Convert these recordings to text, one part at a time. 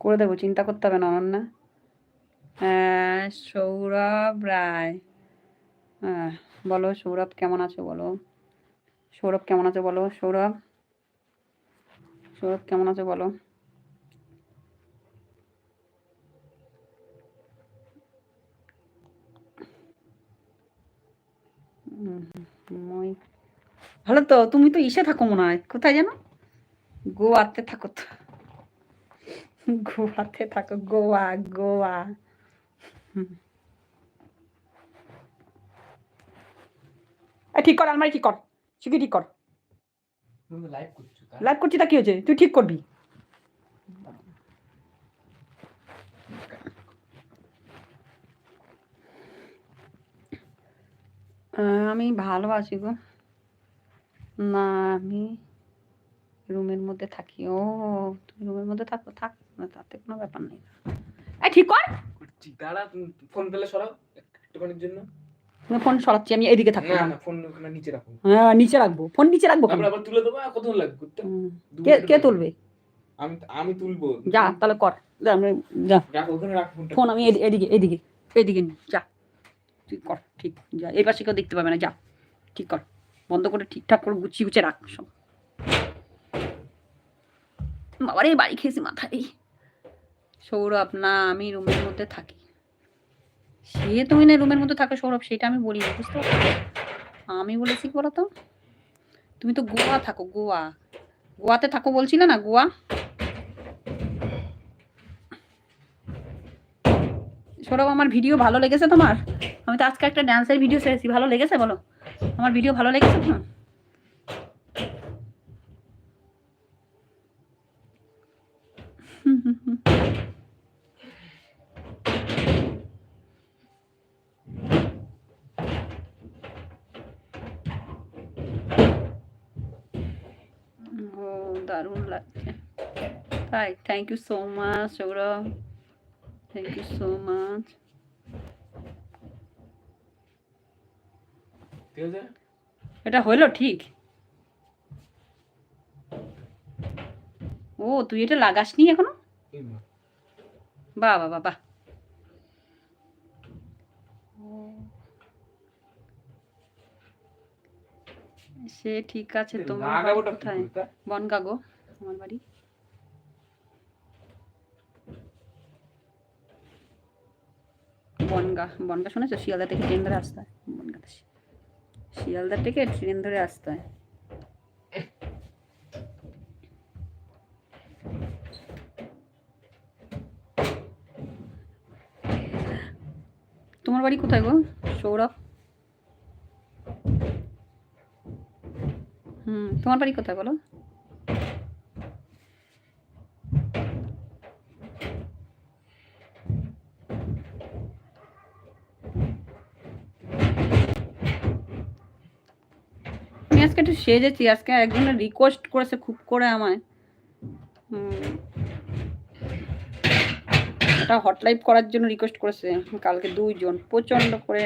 করে দেবো, চিন্তা করতে হবে না অনন্যা। হ্যাঁ, সৌরভ রায়। হ্যাঁ বলো সৌরভ কেমন আছে বলো, সৌরভ কেমন আছে বলো, সৌরভ সৌরভ কেমন আছে বলো। ভালো তো, তুমি তো ইসে থাকো মনে হয়, কোথায় জানো, গোয়াতে থাকো তো, গোয়াতে থাকো, গোয়া গোয়া। ঠিক কর আলমারি, ঠিক কর শিখে, ঠিক কর। লাইভ করছি তা কি হয়েছে, তুই ঠিক করবি। আমি ভালো আছি গো। না আমি রুমের মধ্যে থাকি। ও তুমি রুমের মধ্যে থাকো, থাক না, তাতে কোনো ব্যাপার নেই। ঠিক কর, দাঁড়া ফোন পেলে সরাও একটুখানির জন্য। ফোন সরাচ্ছি আমি, এদিকে থাকবো না ফোন ওখানে নিচে রাখো। হ্যাঁ নিচে রাখবো, ফোন নিচে রাখবো, আবার তুলে দেবো, কত লাগবে? কে তুলবে? আমি তুলবো। যা তাহলে কর, যা রাখ ওখানে, রাখ ফোন, আমি এদিকে এদিকে এদিকে যা, তুই কর ঠিক, যা এই পাশে কেউ দেখতে পাবে না, যা ঠিক কর, বন্ধ করে ঠিকঠাক করে গুছিয়ে গুছিয়ে রাখ সব। বাবারে বাড়ি খেয়েছি মাথায়। সৌরভ না আমি রুমের মধ্যে থাকি। সে তুমি না রুমের মধ্যে থাকো সৌরভ, সেটা আমি বলি বুঝতে পারছো, আমি বলেছি কি বলতো, তুমি তো গোয়া থাকো, গোয়া গোয়াতে থাকো বলছিলে না, গোয়া। সৌরভ আমার ভিডিও ভালো লেগেছে তোমার? আমি তো আজকে একটা ডান্সের ভিডিও ছেড়েছি, ভালো লেগেছে বলো, আমার ভিডিও ভালো লেগেছে তোমার? ও দারুণ লাগছে তাই, thank you so much Sourav, thank you so much. এটা হলো ঠিক? ও তুই এটা লাগাসনি এখনো? বাহ বাহ বাহ, সে ঠিক আছে। তোমার বাড়ি কোথায়? বনগা গো আমার বাড়ি। বনগা, বনগা শুনেছো? শিয়ালদা থেকে ট্রেন ধরে আসতে হয় বনগাতে, শিয়ালদা থেকে ট্রেন ধরে আসতে হয়। তোমার বাড়ি কোথায় গো সৌরভ? তোমার বাড়ি কোথায় বলো? আমি আজকে একটু সেজেছি, আজকে একজনের রিকোয়েস্ট করেছে খুব করে আমায়, এটা হট লাইভ করার জন্য রিকোয়েস্ট করেছে কালকে 2 জন, প্রচণ্ড করে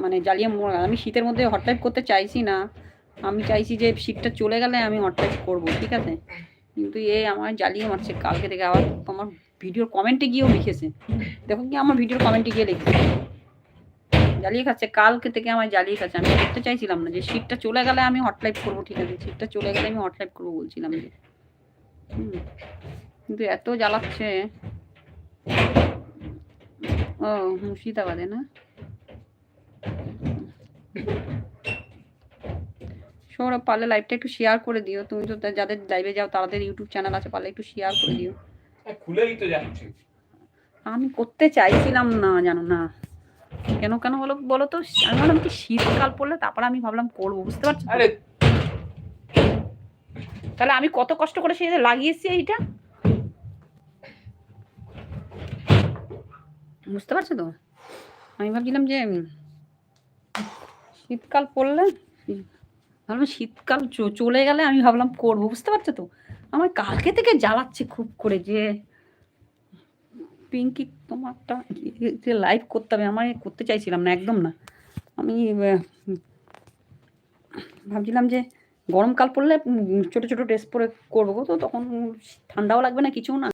মানে জ্বালিয়ে মোড়া। আমি শীতের মধ্যে হট লাইভ করতে চাইছি না, আমি চাইছি যে শীতটা চলে গেলে আমি হট লাইভ করবো, ঠিক আছে, কিন্তু আমার জ্বালিয়ে মারছে কালকে থেকে। আবার আমার ভিডিওর কমেন্টে গিয়েও লিখেছে, দেখো কি আমার ভিডিওর কমেন্টে গিয়ে লিখেছে, জ্বালিয়ে খাচ্ছে কালকে থেকে, আমার জ্বালিয়ে খাচ্ছে। আমি করতে চাইছিলাম না, যে শীতটা চলে গেলে আমি হট লাইভ করবো, ঠিক আছে, শীতটা চলে গেলে আমি হট লাইভ করবো বলছিলাম যে, কিন্তু এত জ্বালাচ্ছে। ও মুর্শিদাবাদে না? সৌরভ পারলে লাইভটা একটু শেয়ার করে দিও, তুমি তো যাদের লাইভে যাও তাদের ইউটিউব চ্যানেল আছে, পারলে একটু শেয়ার করে দিও। খুলেই তো যাচ্ছে, আমি করতে চাইছিলাম না জানো না, কেন কেন বলো তো, আমি ভাবলাম কি শীতকাল পড়লে তারপরে আমি ভাবলাম করবো, বুঝতে পারছো? আরে তাহলে আমি কত কষ্ট করে সে লাগিয়েছি এইটা, বুঝতে পারছো তো? আমি ভাবছিলাম যে শীতকাল পড়লে, ভাবলাম শীতকাল চলে গেলে আমি ভাবলাম করবো, বুঝতে পারছো তো? আমার কালকে থেকে জ্বালাচ্ছে খুব করে যে পিঙ্কি তোমারটা যে লাইভ করতে হবে, আমার করতে চাইছিলাম না একদম না। আমি ভাবছিলাম যে গরমকাল পড়লে ছোট ছোট ড্রেস পরে করবো, তো তখন ঠান্ডাও লাগবে না কিছু না।